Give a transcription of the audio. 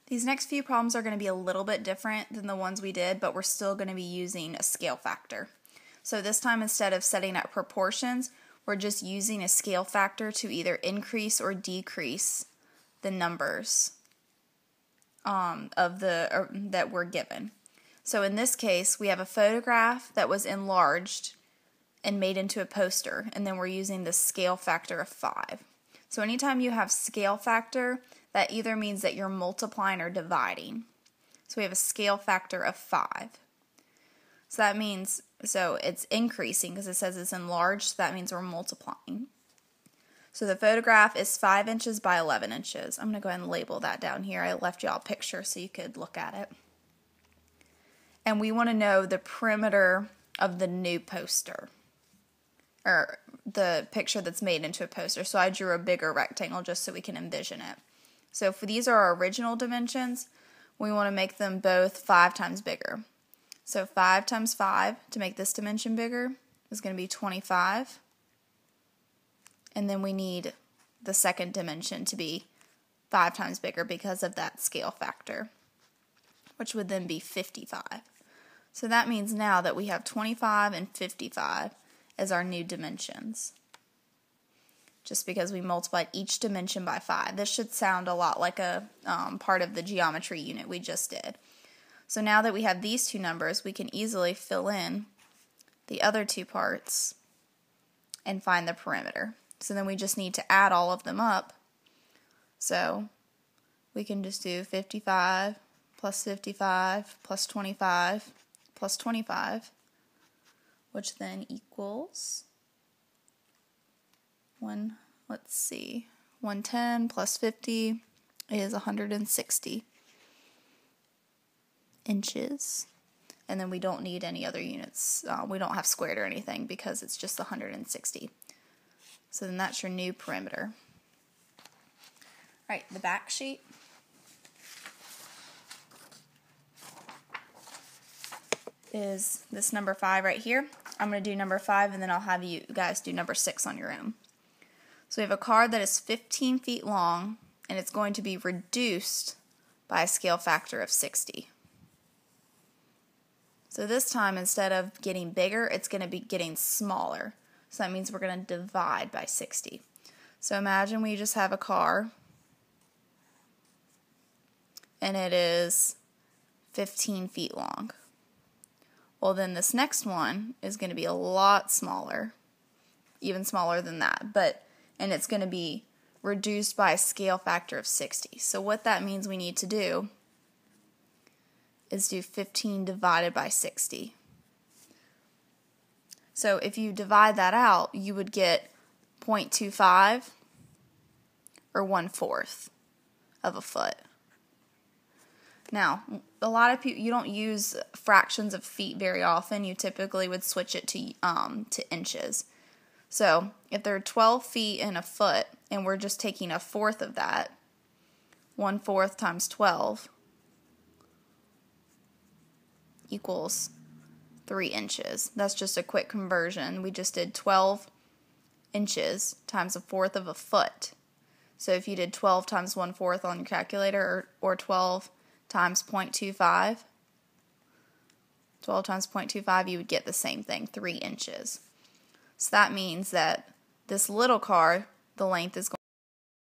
These next few problems are going to be a little bit different than the ones we did, but we're still going to be using a scale factor. So this time, instead of setting up proportions, we're just using a scale factor to either increase or decrease the numbers that we're given. So in this case, we have a photograph that was enlarged and made into a poster, and then we're using the scale factor of 5. So anytime you have scale factor, that either means that you're multiplying or dividing. So we have a scale factor of 5. So that means, so it's increasing because it says it's enlarged, so that means we're multiplying. So the photograph is 5 inches by 11 inches. I'm going to go ahead and label that down here. I left y'all a picture so you could look at it. And we want to know the perimeter of the new poster, or the picture that's made into a poster. So I drew a bigger rectangle just so we can envision it. So if these are our original dimensions, we want to make them both 5 times bigger. So 5 times 5 to make this dimension bigger is going to be 25. And then we need the second dimension to be 5 times bigger because of that scale factor, which would then be 55. So that means now that we have 25 and 55 as our new dimensions, just because we multiplied each dimension by 5. This should sound a lot like a part of the geometry unit we just did. So now that we have these two numbers, we can easily fill in the other two parts and find the perimeter. So then we just need to add all of them up. So we can just do 55 plus 55 plus 25 plus 25, which then equals 110 plus 50 is 160 inches. And then we don't need any other units. We don't have squared or anything because it's just 160. So then that's your new perimeter. All right, the back sheet. Is this number 5 right here. I'm going to do number 5 and then I'll have you guys do number 6 on your own. So we have a card that is 15 feet long and it's going to be reduced by a scale factor of 60. So this time, instead of getting bigger, it's going to be getting smaller. So that means we're going to divide by 60. So imagine we just have a car and it is 15 feet long. Well, then this next one is going to be a lot smaller, even smaller than that, and it's going to be reduced by a scale factor of 60. So what that means we need to do is do 15 divided by 60. So if you divide that out, you would get 0.25 or 1/4 of a foot. Now, a lot of people, you don't use fractions of feet very often. You typically would switch it to inches. So if there are 12 feet in a foot, and we're just taking 1/4 of that, 1/4 times 12 equals 3 inches. That's just a quick conversion. We just did 12 inches times 1/4 of a foot. So if you did 12 times 1/4 on your calculator, or 12 times 0.25, 12 times 0.25, you would get the same thing, 3 inches. So that means that this little car, the length is